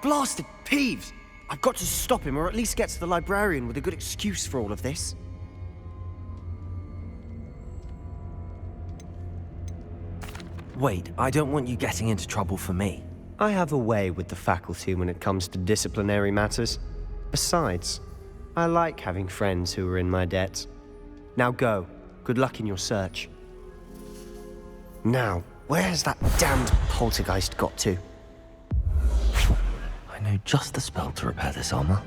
blasted Peeves! I've got to stop him, or at least get to the librarian with a good excuse for all of this. Wait, I don't want you getting into trouble for me. I have a way with the faculty when it comes to disciplinary matters. Besides, I like having friends who are in my debt. Now go. Good luck in your search. Now, where has that damned poltergeist got to? I know just the spell to repair this armor.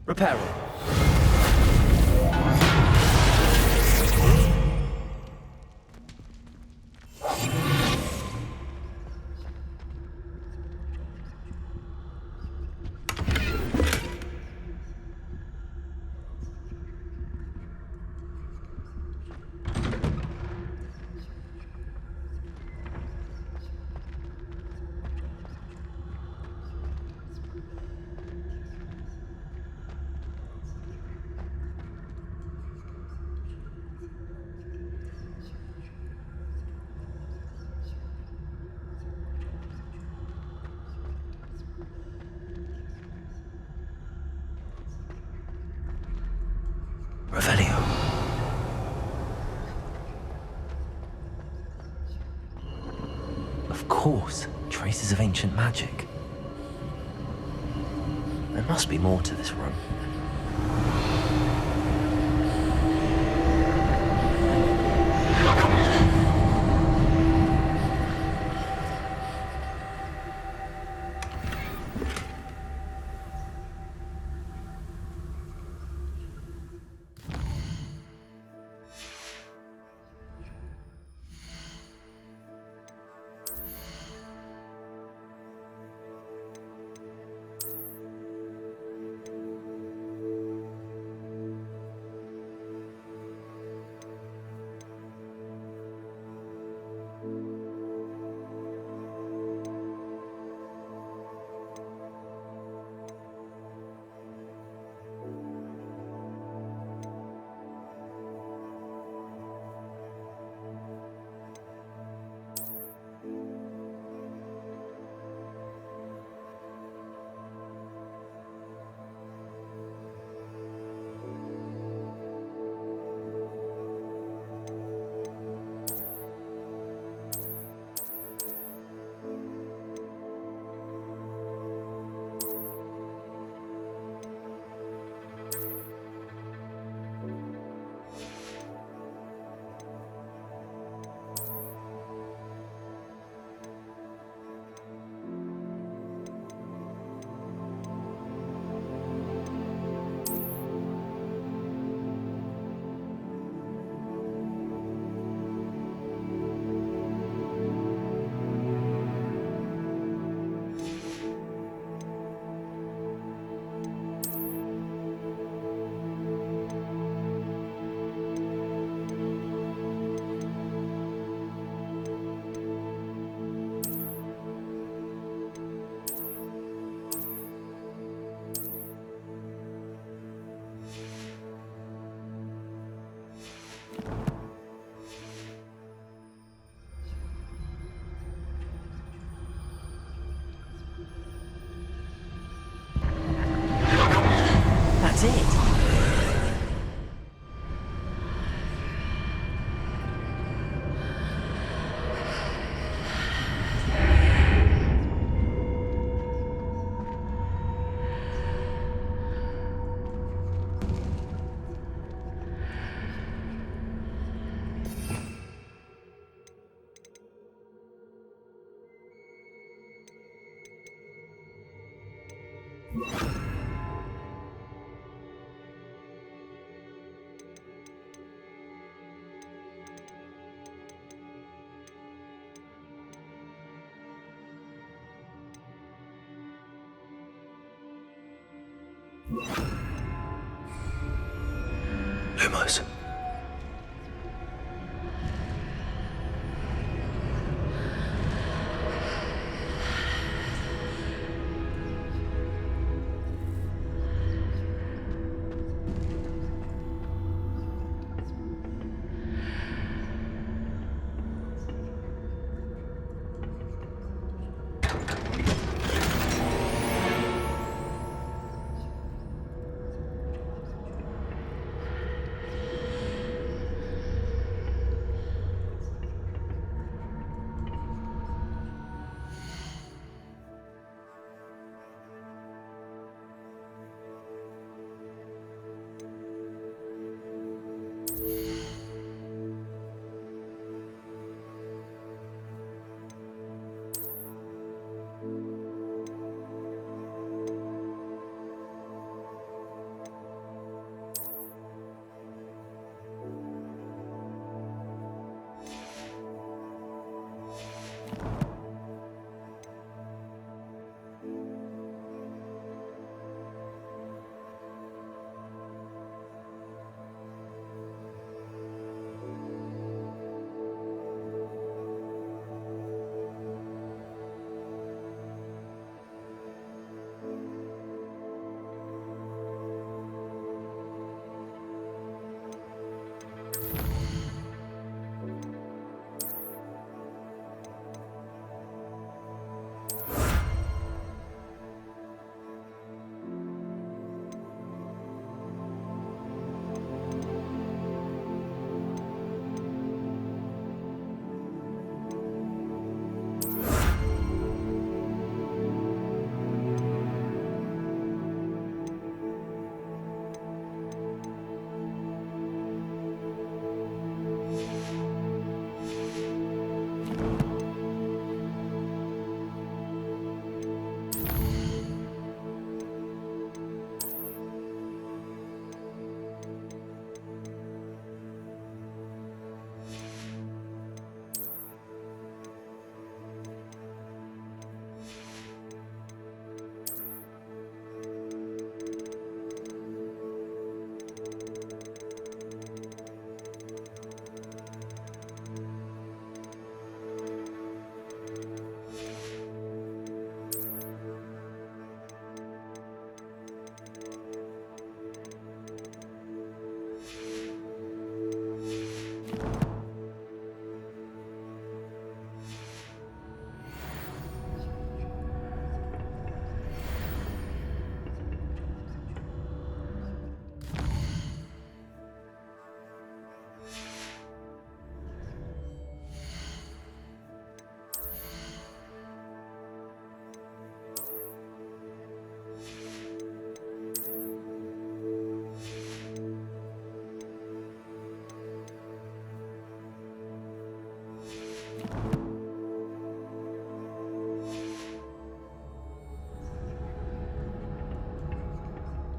Repair it. Revelio. Of course, traces of ancient magic. There must be more to this room. That's it. Lumos.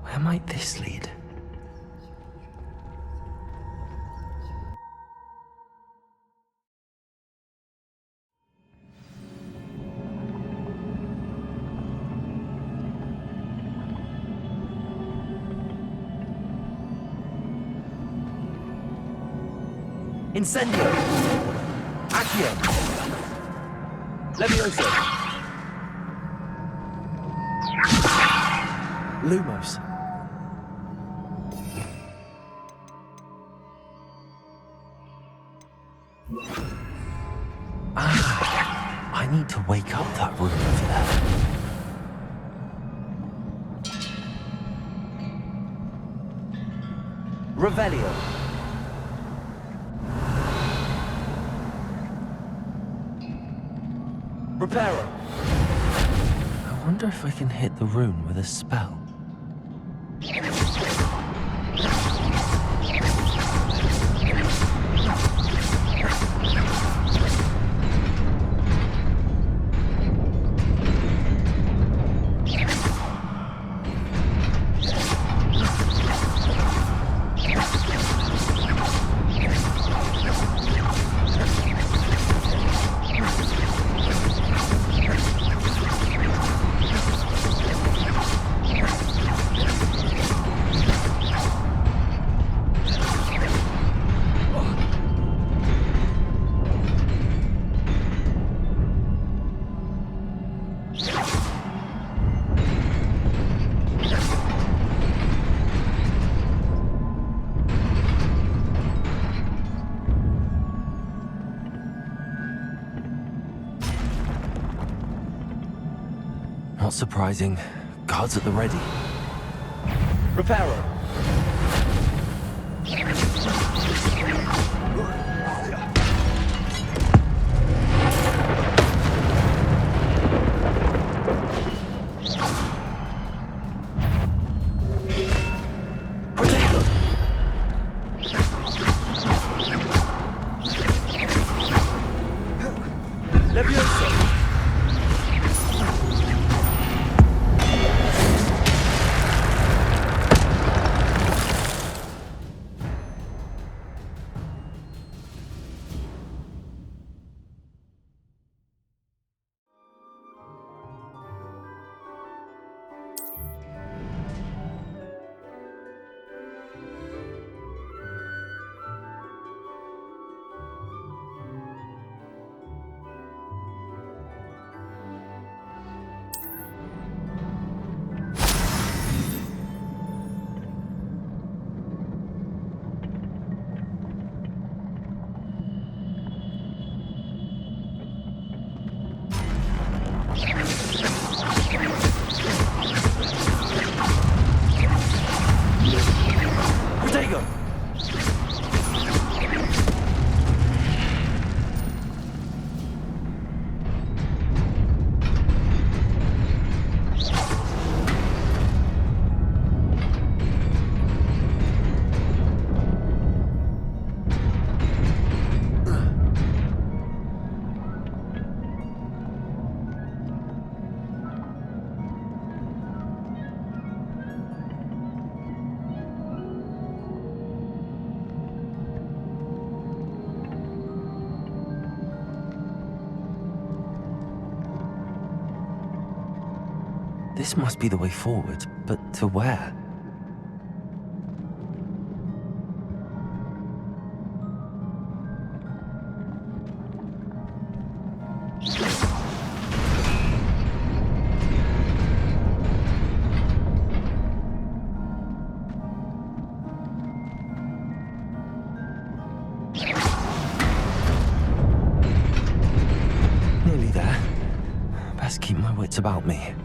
Where might this lead? Incendio! Accio! Levioso! Lumos! I need to wake up that room over there. Revelio! Reparo! I wonder if I can hit the rune with a spell. Not surprising. Guards at the ready. Reparo! This must be the way forward, but to where? Nearly there. Best keep my wits about me.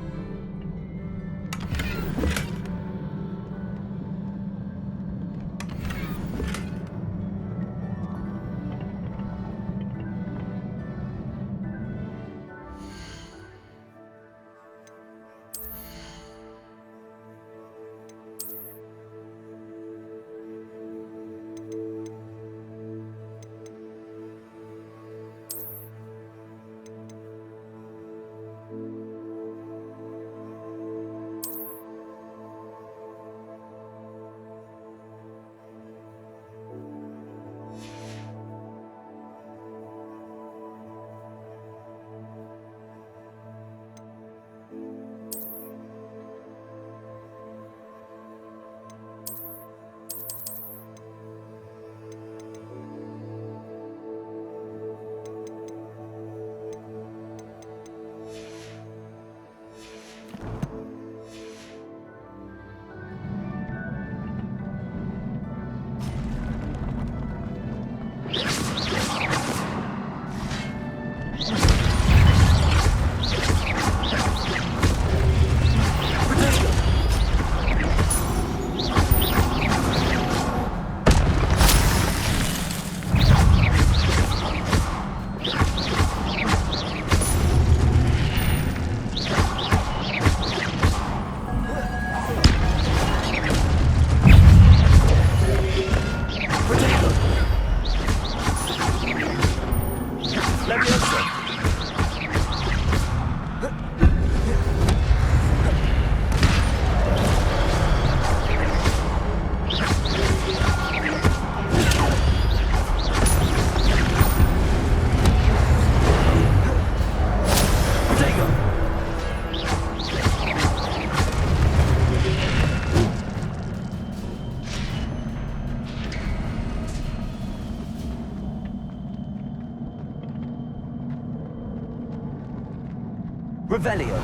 Revelio.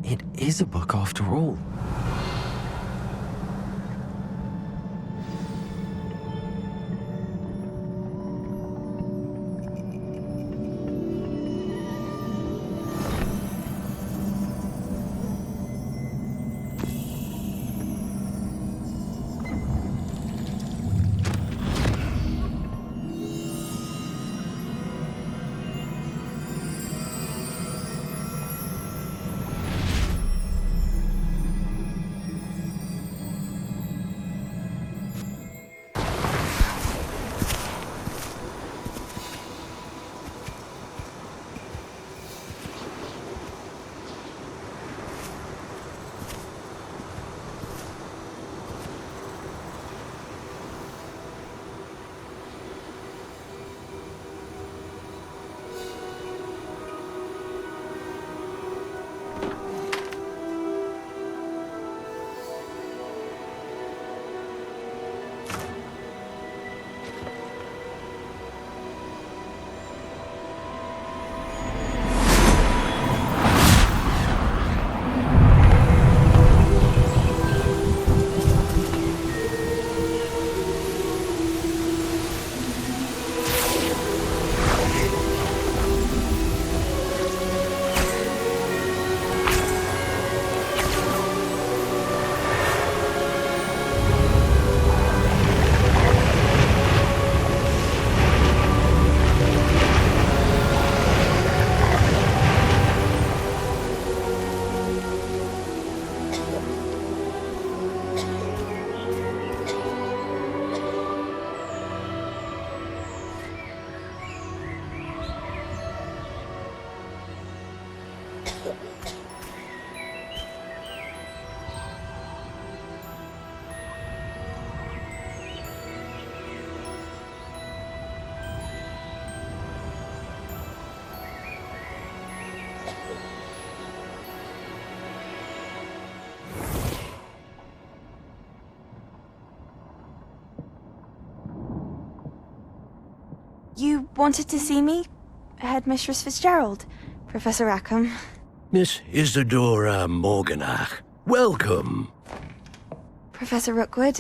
It is a book after all. You wanted to see me? Headmistress Fitzgerald? Professor Rackham? Miss Isadora Morganach, welcome. Professor Rookwood?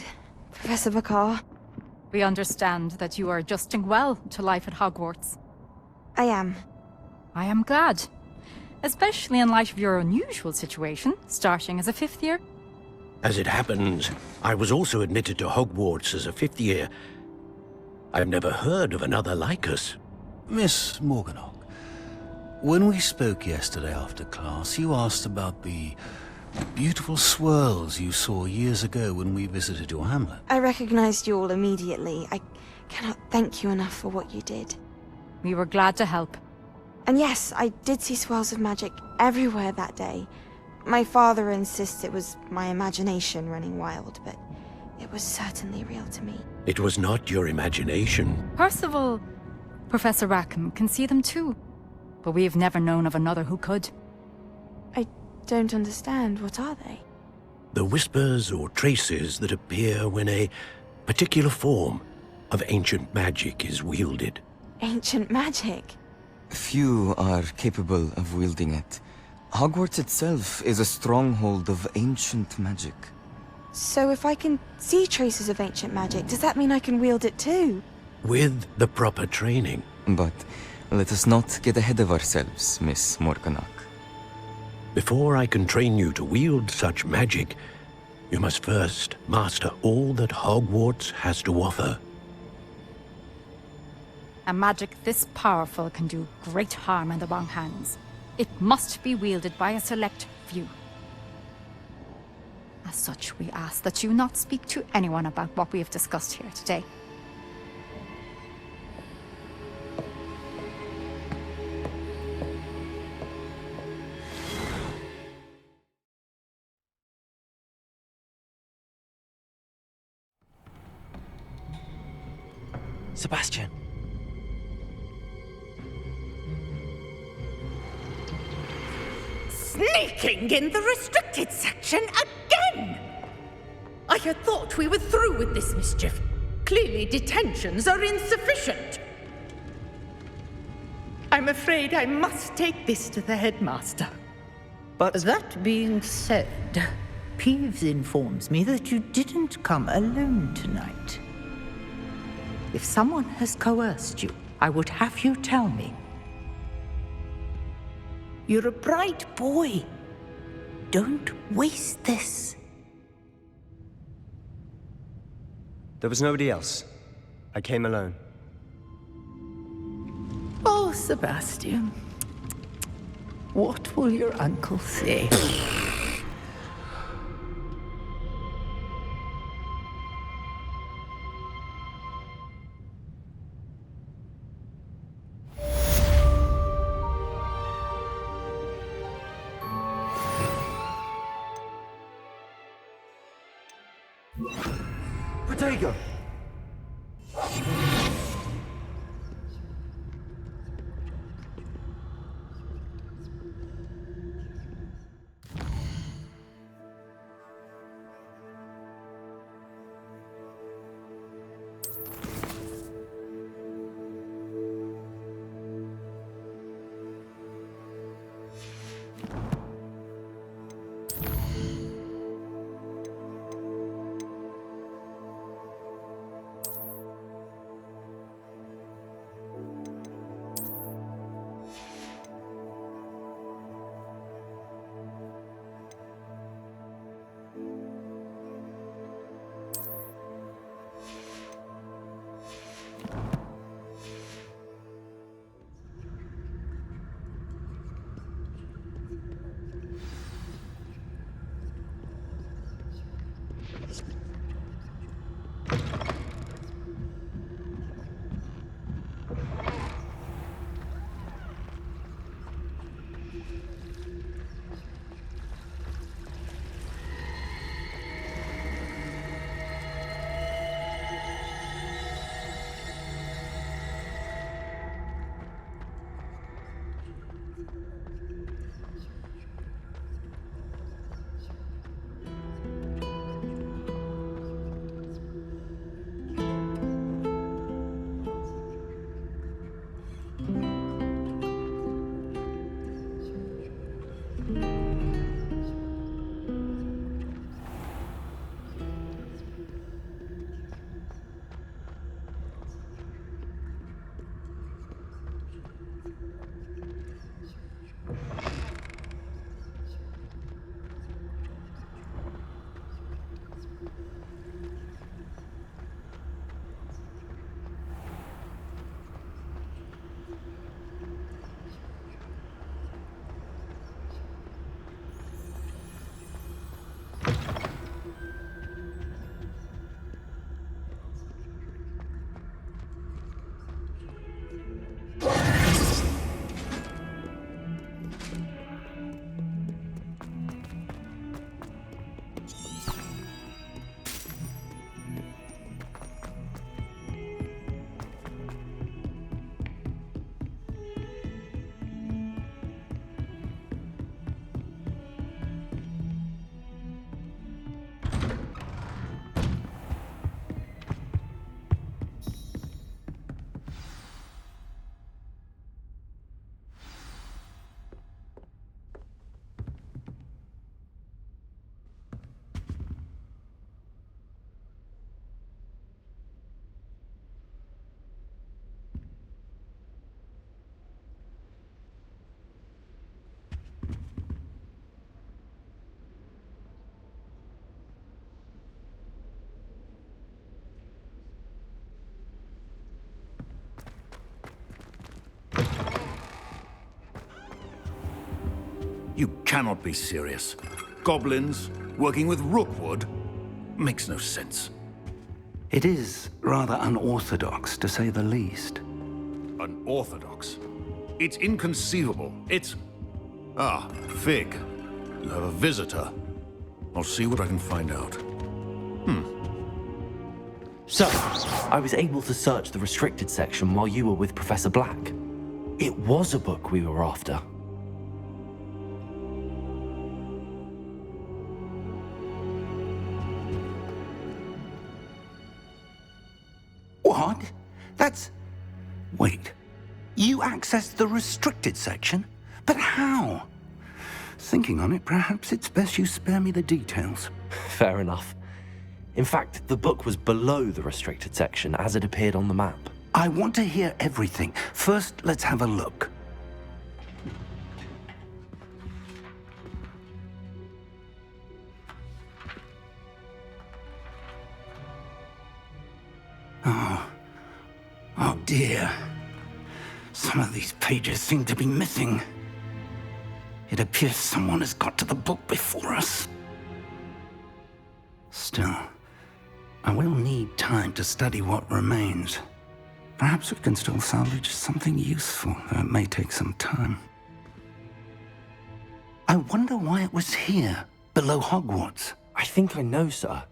Professor Bakar? We understand that you are adjusting well to life at Hogwarts. I am. I am glad. Especially in light of your unusual situation, starting as a fifth year. As it happens, I was also admitted to Hogwarts as a fifth year. I've never heard of another like us. Miss Morganach, when we spoke yesterday after class, you asked about the beautiful swirls you saw years ago when we visited your hamlet. I recognized you all immediately. I cannot thank you enough for what you did. We were glad to help. And yes, I did see swirls of magic everywhere that day. My father insists it was my imagination running wild, but it was certainly real to me. It was not your imagination. Percival, Professor Rackham can see them too. But we have never known of another who could. I don't understand. What are they? The whispers or traces that appear when a particular form of ancient magic is wielded. Ancient magic? Few are capable of wielding it. Hogwarts itself is a stronghold of ancient magic. So if I can see traces of ancient magic, does that mean I can wield it too? With the proper training. But let us not get ahead of ourselves, Miss Morganach. Before I can train you to wield such magic, you must first master all that Hogwarts has to offer. A magic this powerful can do great harm in the wrong hands. It must be wielded by a select few. As such, we ask that you not speak to anyone about what we have discussed here today. Sebastian. Sneaking in the restricted section again! I had thought we were through with this mischief. Clearly detentions are insufficient. I'm afraid I must take this to the headmaster. But That being said, Peeves informs me that you didn't come alone tonight. If someone has coerced you, I would have you tell me. You're a bright boy. Don't waste this. there was nobody else. I came alone. Oh, Sebastian. What will your uncle say? Protego! You cannot be serious. Goblins, Working with Rookwood? Makes no sense. It is rather unorthodox, to say the least. Unorthodox? It's inconceivable. It's... Ah, Fig. You have a visitor. I'll see what I can find out. So, I was able to search the restricted section while you were with Professor Black. It was a book we were after. What? That's... Wait. You accessed the restricted section? But how? Thinking on it, perhaps it's best you spare me the details. Fair enough. In fact, the book was below the restricted section as it appeared on the map. I want to hear everything. First, let's have a look. Oh dear. Some of these pages seem to be missing. It appears someone has got to the book before us. Still, I will need time to study what remains. Perhaps we can still salvage something useful, though it may take some time. I wonder why it was here, below Hogwarts. I think I know, sir.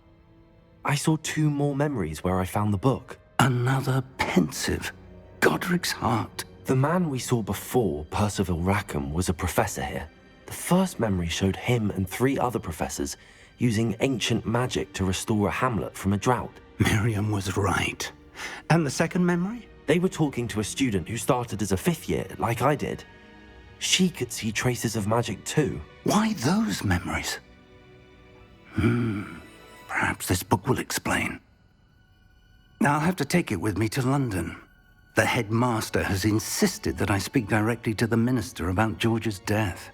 I saw 2 more memories where I found the book. Another pensive. Godric's heart. The man we saw before, Percival Rackham, was a professor here. The first memory showed him and 3 other professors using ancient magic to restore a hamlet from a drought. Miriam was right. And the second memory? They were talking to a student who started as a 5th year, like I did. She could see traces of magic too. Why those memories? Perhaps this book will explain. I'll have to take it with me to London. The headmaster has insisted that I speak directly to the minister about George's death.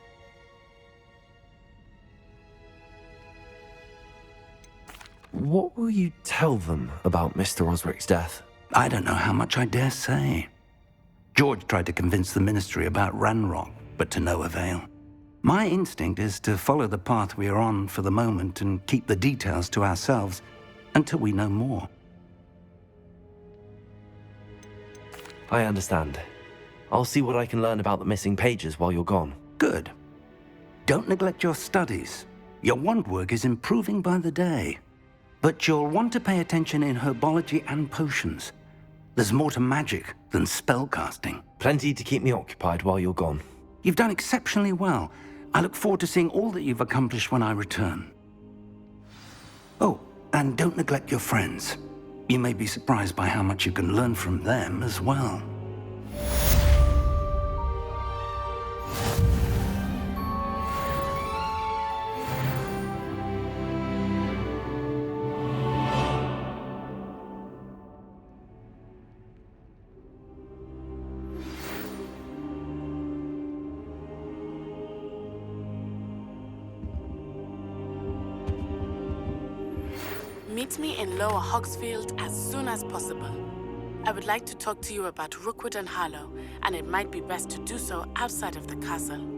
What will you tell them about Mr. Osric's death? I don't know how much I dare say. George tried to convince the ministry about Ranrock, but to no avail. My instinct is to follow the path we are on for the moment and keep the details to ourselves until we know more. I understand. I'll see what I can learn about the missing pages while you're gone. Good. Don't neglect your studies. Your wand work is improving by the day. But you'll want to pay attention in herbology and potions. There's more to magic than spellcasting. Plenty to keep me occupied while you're gone. You've done exceptionally well. I look forward to seeing all that you've accomplished when I return. Oh, and don't neglect your friends. You may be surprised by how much you can learn from them as well. Meet me in Lower Hogsfield as soon as possible. I would like to talk to you about Rookwood and Harlow, and it might be best to do so outside of the castle.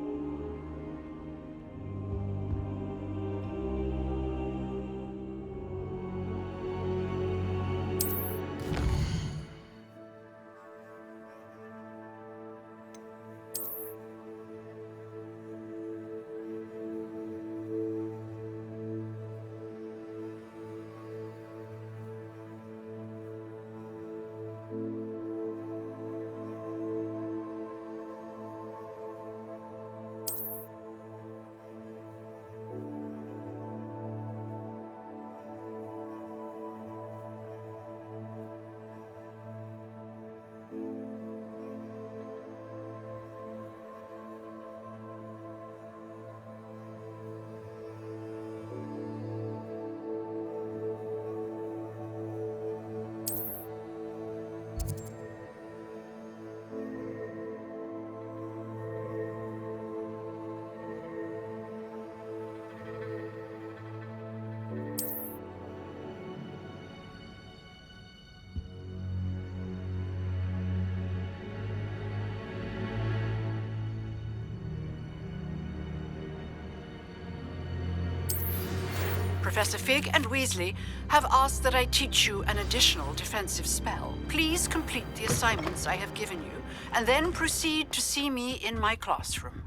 Professor Fig and Weasley have asked that I teach you an additional defensive spell. Please complete the assignments I have given you, and then proceed to see me in my classroom.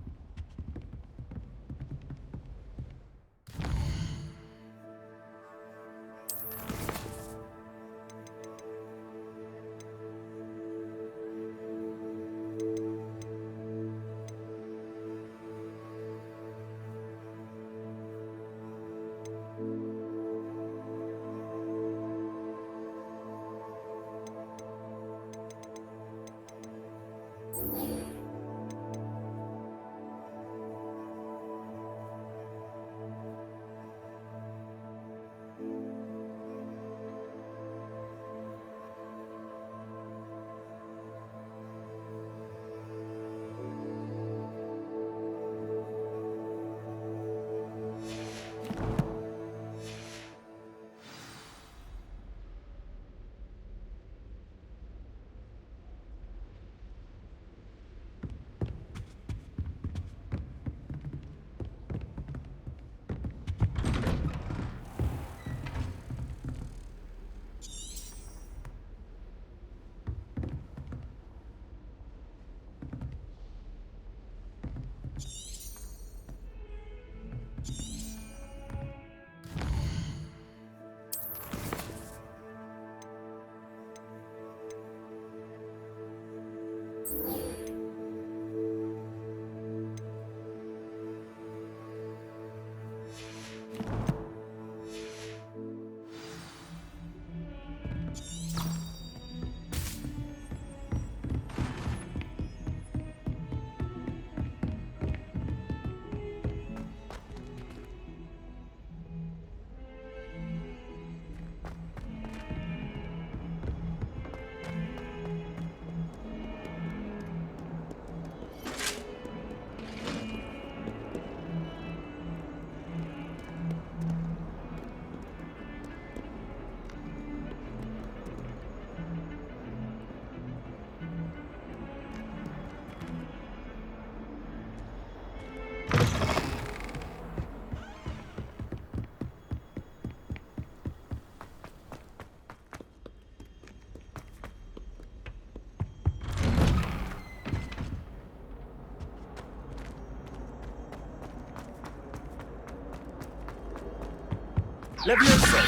Leviosa!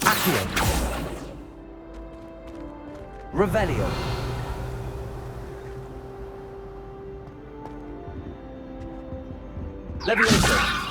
Accio! Revelio! Leviosa!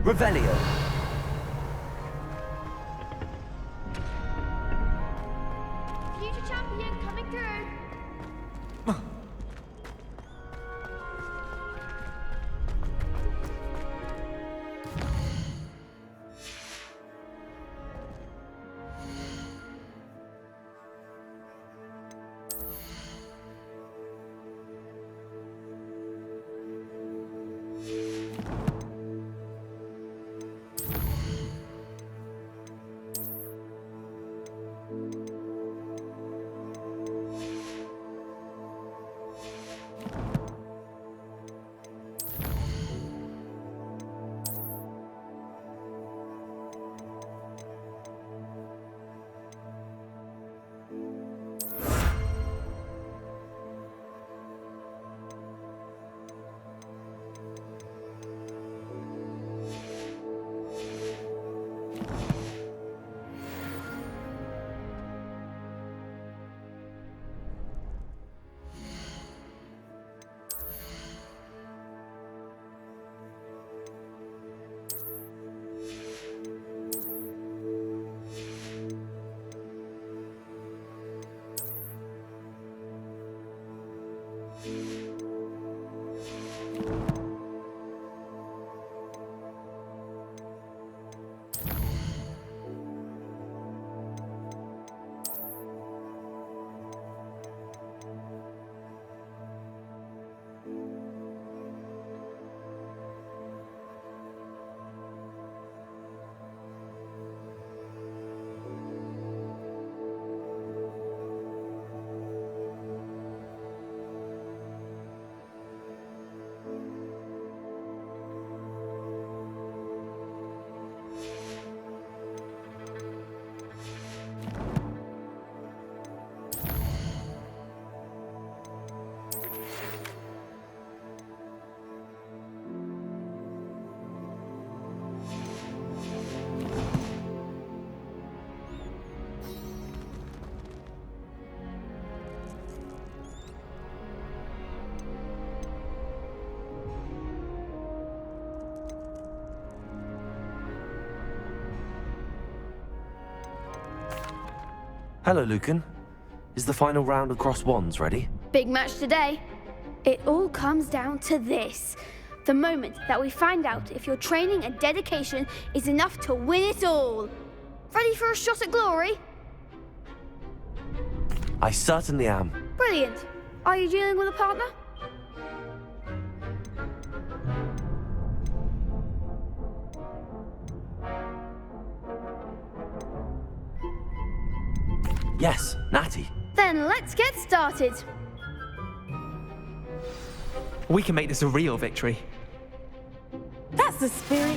Revelio. Future champion coming through. Hello, Lucan. Is the final round of cross wands ready? Big match today. It all comes down to this. The moment that we find out if your training and dedication is enough to win it all. Ready for a shot at glory? I certainly am. Brilliant. Are you dealing with a partner? Yes, Natty. Then let's get started. We can make this a real victory. That's the spirit.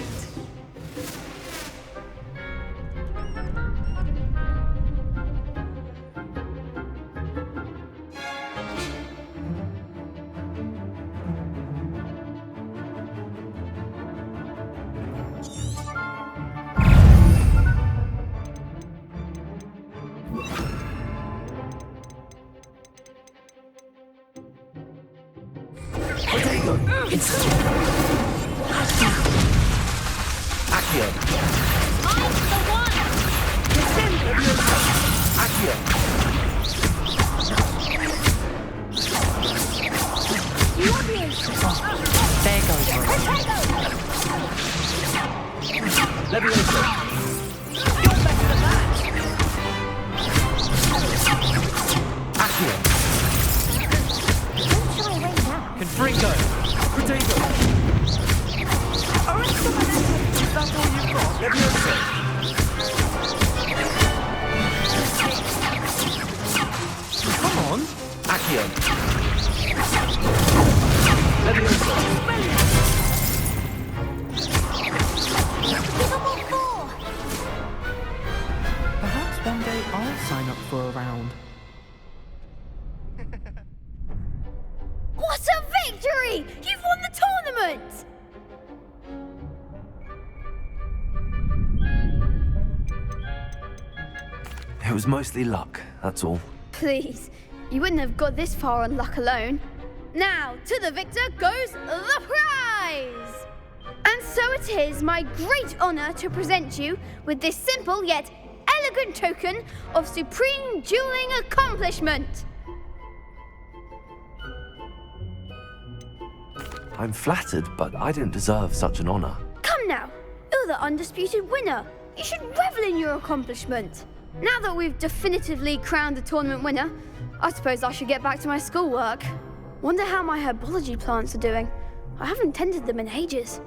Accio. I'm the one! Accio. There goes one. Levioso. You're better than that! Accio. Confringo. Protego. Is that all you've got? Levioso. Come on. Accio. Levioso. Perhaps one day I'll sign up for a round. What a victory! You've won the tournament! It was mostly luck, that's all. Please, you wouldn't have got this far on luck alone. Now, to the victor goes the prize! And so it is my great honor to present you with this simple yet elegant token of supreme dueling accomplishment. I'm flattered, but I don't deserve such an honor. Come now, you're the undisputed winner. You should revel in your accomplishment. Now that we've definitively crowned the tournament winner, I suppose I should get back to my schoolwork. Wonder how my herbology plants are doing. I haven't tended them in ages.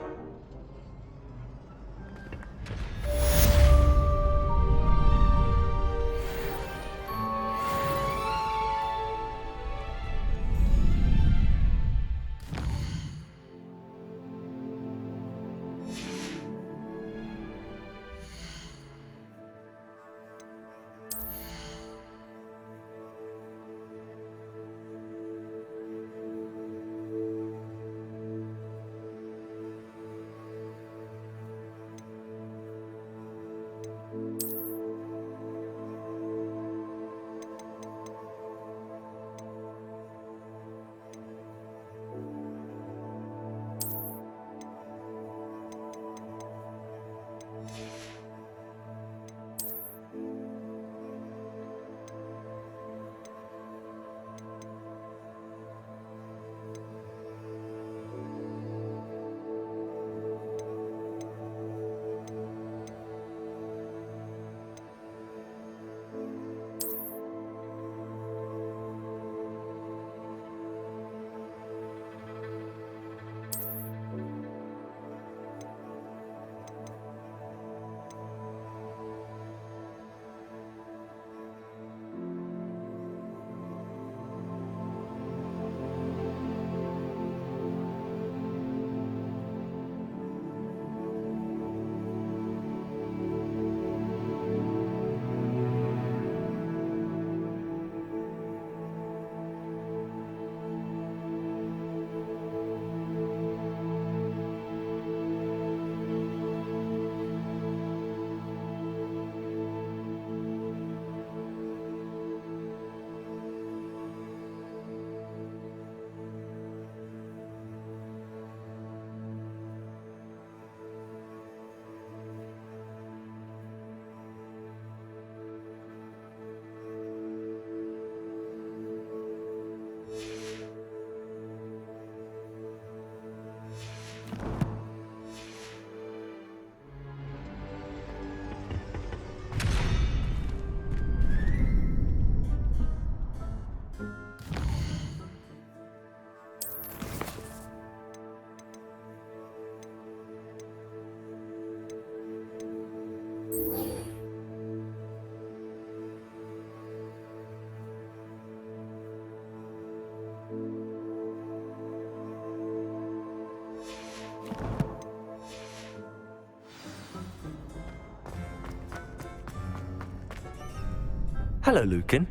Hello, Lucan.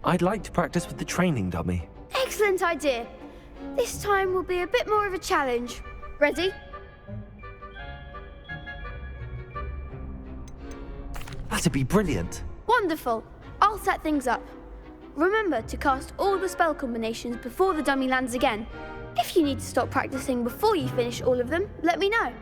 I'd like to practice with the training dummy. Excellent idea. This time will be a bit more of a challenge. Ready? That'd be brilliant. Wonderful. I'll set things up. Remember to cast all the spell combinations before the dummy lands again. If you need to stop practicing before you finish all of them, let me know.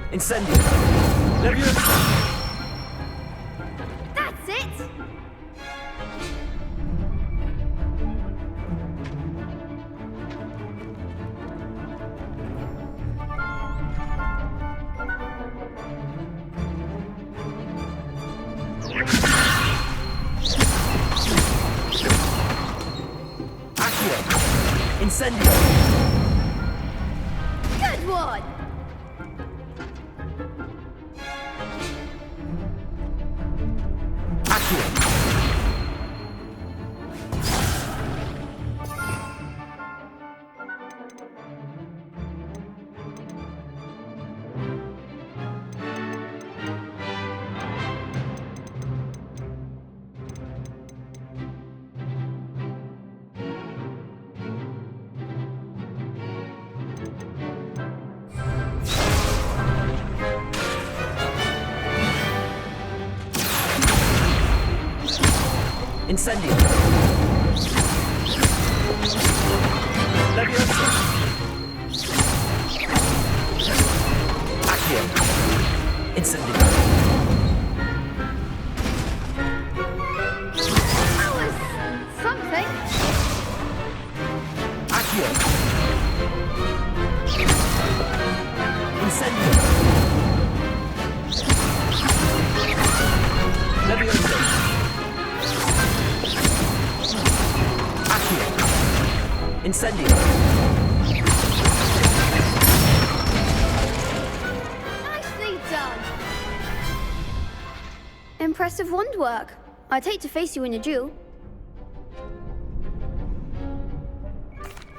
Incendio! That's it! Incendio! Good one! Incendio! Leviosa! Accio! Incendio! That was something. Accio! Incendio! Leviosa! Incendio! Nicely done. Impressive wand work. I'd hate to face you in a duel.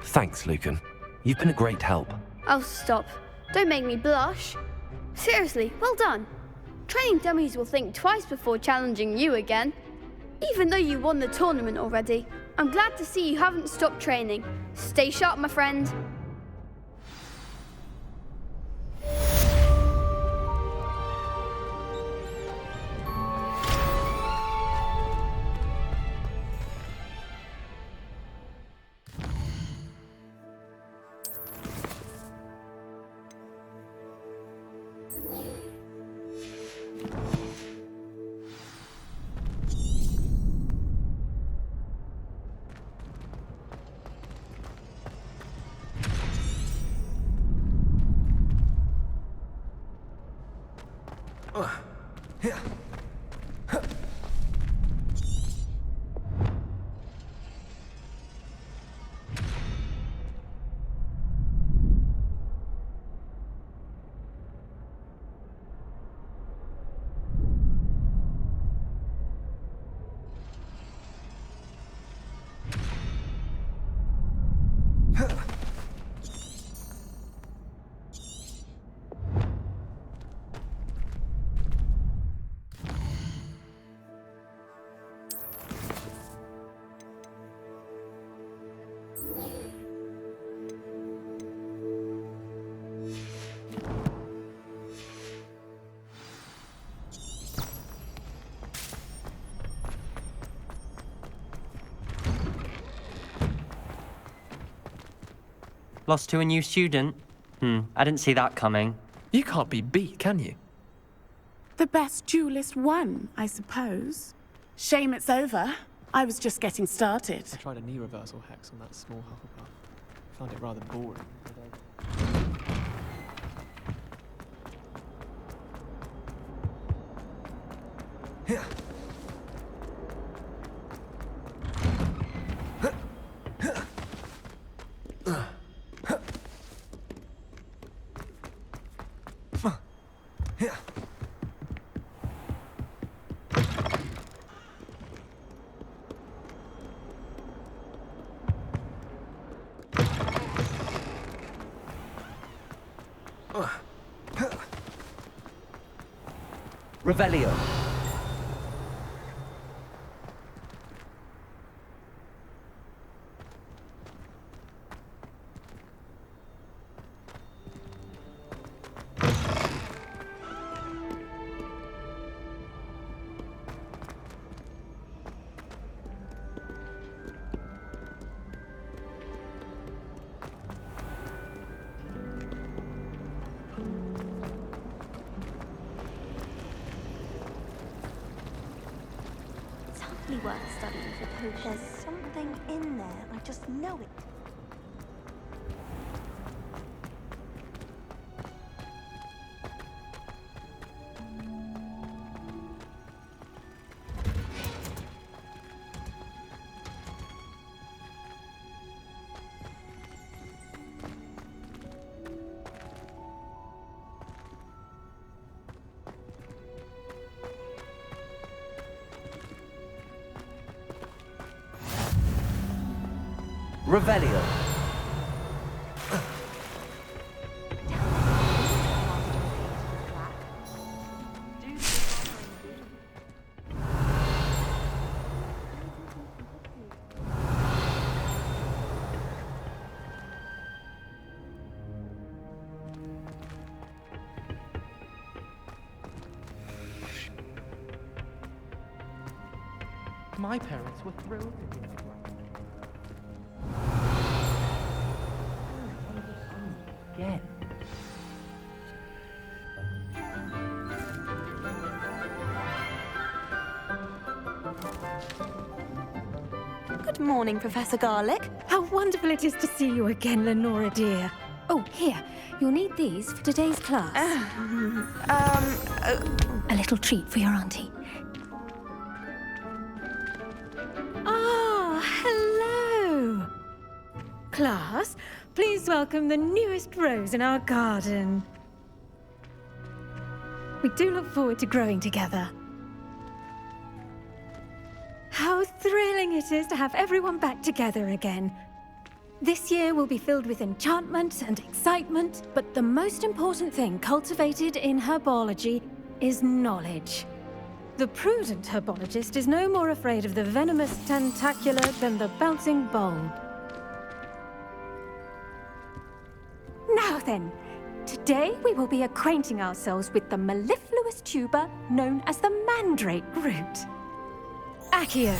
Thanks, Lucan. You've been a great help. Oh, stop. Don't make me blush. Seriously, well done. Training dummies will think twice before challenging you again. Even though you won the tournament already, I'm glad to see you haven't stopped training. Stay sharp, my friend. Lost to a new student? I didn't see that coming. You can't be beat, can you? The best duelist won, I suppose. Shame it's over. I was just getting started. I tried a knee reversal hex on that small Hufflepuff. Found it rather boring. Yeah. Revelio. Worth studying for potions. There's something in there. I just know it. Revelio. My parents were thrilled to hear it. Again. Good morning, Professor Garlick. How wonderful it is to see you again, Lenora dear. Oh, here. You'll need these for today's class. A little treat for your auntie. Ah, hello. Class, please welcome the newest rose in our garden. We do look forward to growing together. How thrilling it is to have everyone back together again. This year will be filled with enchantment and excitement, but the most important thing cultivated in herbology is knowledge. The prudent herbologist is no more afraid of the venomous tentacula than the bouncing bulb. Now then, today we will be acquainting ourselves with the mellifluous tuber known as the mandrake root. Accio.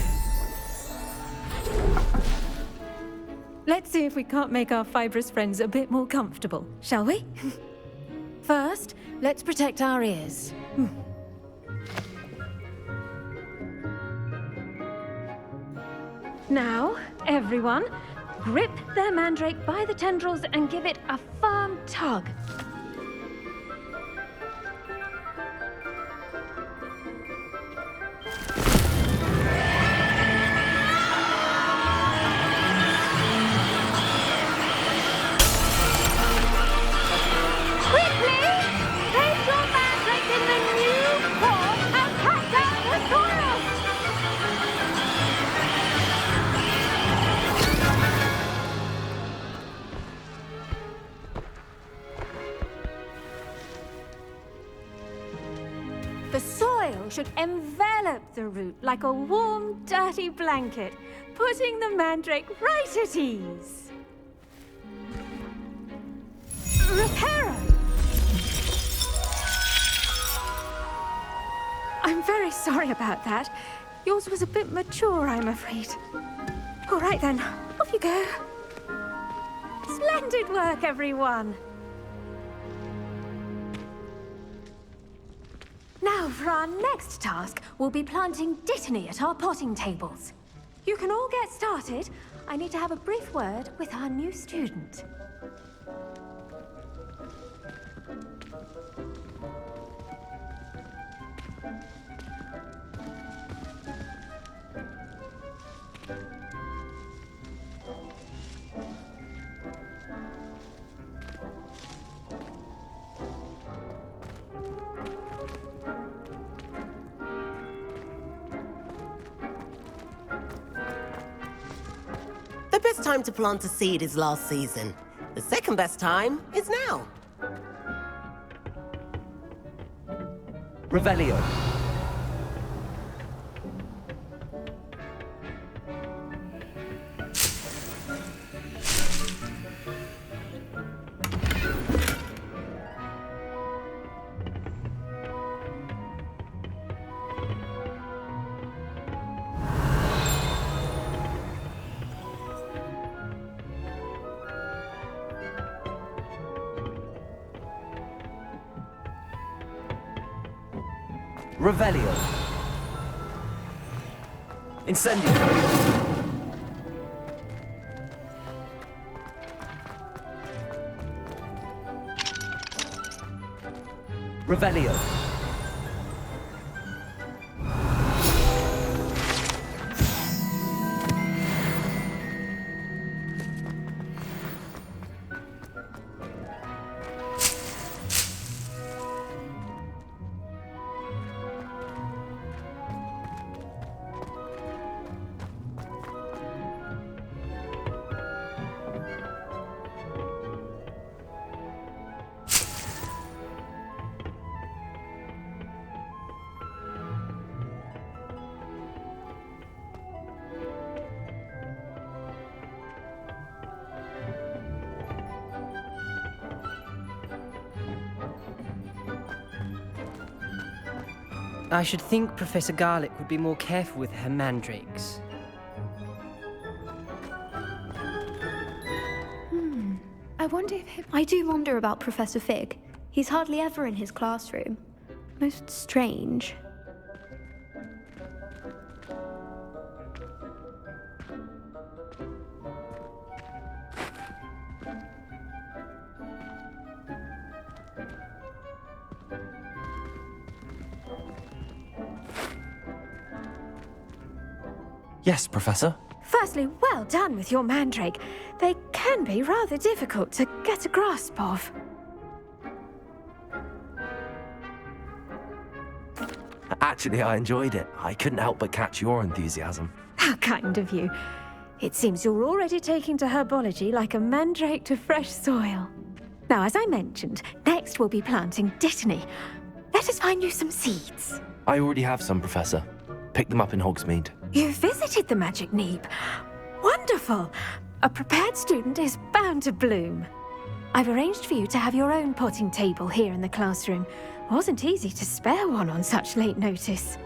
Let's see if we can't make our fibrous friends a bit more comfortable, shall we? First, let's protect our ears. Now, everyone, grip their mandrake by the tendrils and give it a firm tug. The soil should envelop the root like a warm, dirty blanket, putting the mandrake right at ease. Reparo! I'm very sorry about that. Yours was a bit mature, I'm afraid. All right then, off you go. Splendid work, everyone. Now, for our next task, we'll be planting Dittany at our potting tables. You can all get started. I need to have a brief word with our new student. The best time to plant a seed is last season. The second best time is now. Revelio. Revelio. Incendio. Revelio. I should think Professor Garlick would be more careful with her mandrakes. I wonder if I do wonder about Professor Fig. He's hardly ever in his classroom. Most strange. Yes, Professor? Firstly, well done with your mandrake. They can be rather difficult to get a grasp of. Actually, I enjoyed it. I couldn't help but catch your enthusiasm. How kind of you. It seems you're already taking to herbology like a mandrake to fresh soil. Now, as I mentioned, next we'll be planting dittany. Let us find you some seeds. I already have some, Professor. Picked them up in Hogsmeade. You visited the Magic Neep. Wonderful! A prepared student is bound to bloom. I've arranged for you to have your own potting table here in the classroom. Wasn't easy to spare one on such late notice.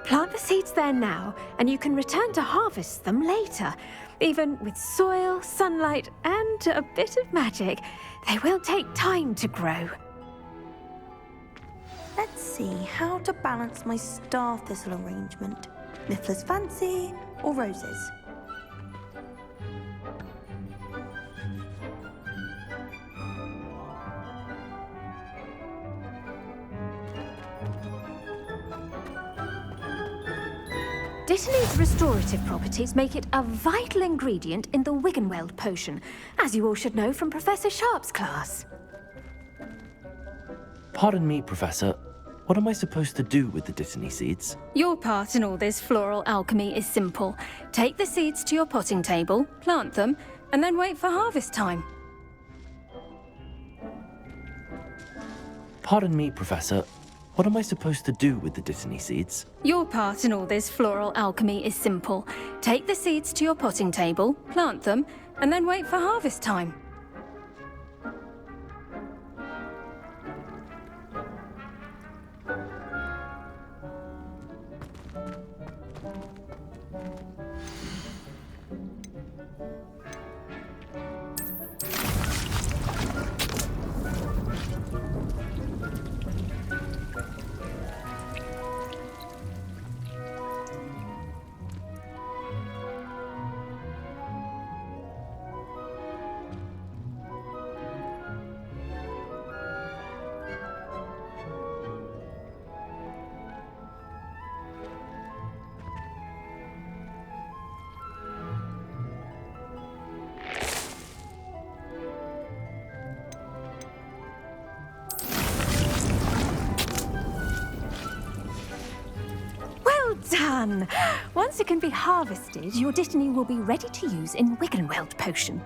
Plant the seeds there now, and you can return to harvest them later. Even with soil, sunlight, and a bit of magic, they will take time to grow. Let's see how to balance my star thistle arrangement. Niffler's Fancy or roses? Dittany's restorative properties make it a vital ingredient in the Wiggenweld potion, as you all should know from Professor Sharp's class. Pardon me, Professor. What am I supposed to do with the dittany seeds? Your part in all this floral alchemy is simple. Take the seeds to your potting table, plant them, and then wait for harvest time. Pardon me, Professor. What am I supposed to do with the dittany seeds? Your part in all this floral alchemy is simple. Take the seeds to your potting table, plant them, and then wait for harvest time. Done! Once it can be harvested, your dittany will be ready to use in Wiggenweld potion.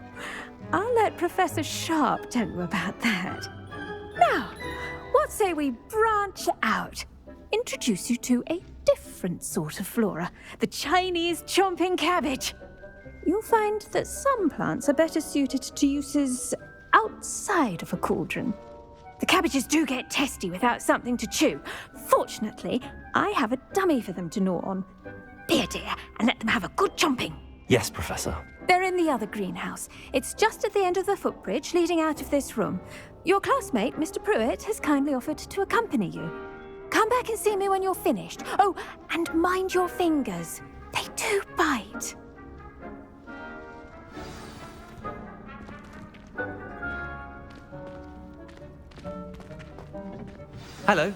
I'll let Professor Sharp tell you about that. Now, what say we branch out? introduce you to a different sort of flora, the Chinese chomping cabbage. You'll find that some plants are better suited to uses outside of a cauldron. The cabbages do get testy without something to chew. Fortunately, I have a dummy for them to gnaw on. Be a dear and let them have a good chomping. Yes, Professor. They're in the other greenhouse. It's just at the end of the footbridge leading out of this room. Your classmate, Mr. Pruitt, has kindly offered to accompany you. Come back and see me when you're finished. Oh, and mind your fingers. They do bite. Hello.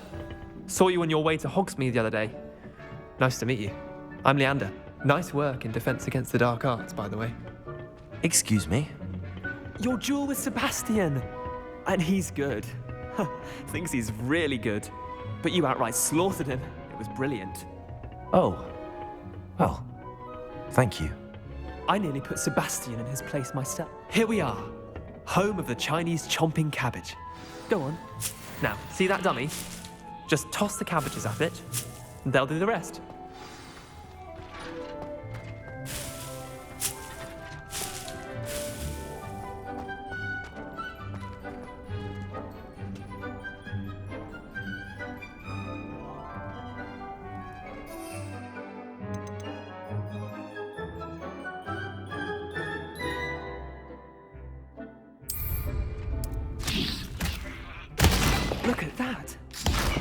Saw you on your way to Hogsmeade the other day. Nice to meet you. I'm Leander. Nice work in Defense Against the Dark Arts, by the way. Excuse me? Your duel with Sebastian! And he's good. Thinks he's really good. But you outright slaughtered him. It was brilliant. Oh. Well, thank you. I nearly put Sebastian in his place myself. Here we are. Home of the Chinese chomping cabbage. Go on. Now, see that dummy? Just toss the cabbages at it, and they'll do the rest. Look at that!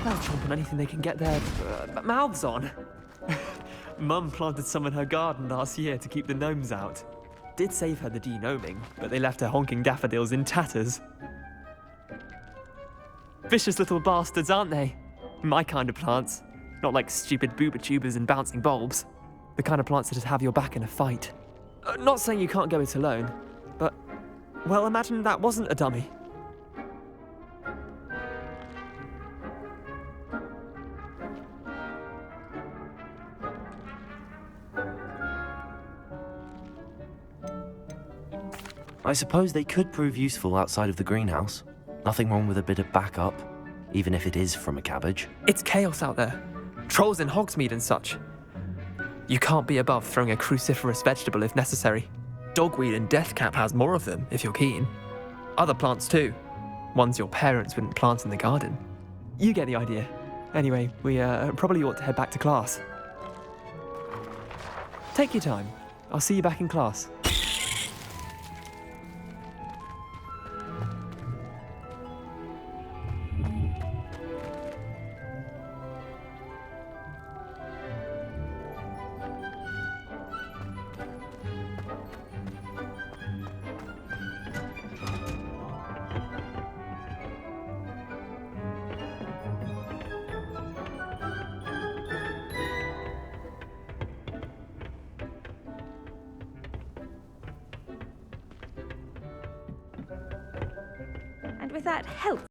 They'll chomp on anything they can get their mouths on. Mum planted some in her garden last year to keep the gnomes out. Did save her the de-gnoming, but they left her honking daffodils in tatters. Vicious little bastards, aren't they? My kind of plants. Not like stupid booba tubers and bouncing bulbs. The kind of plants that just have your back in a fight. Not saying you can't go it alone, but, well, imagine that wasn't a dummy. I suppose they could prove useful outside of the greenhouse. Nothing wrong with a bit of backup, even if it is from a cabbage. It's chaos out there. Trolls in Hogsmeade and such. You can't be above throwing a cruciferous vegetable if necessary. Dogweed and deathcap has more of them, if you're keen. Other plants too. Ones your parents wouldn't plant in the garden. You get the idea. Anyway, we probably ought to head back to class. Take your time. I'll see you back in class. And with that help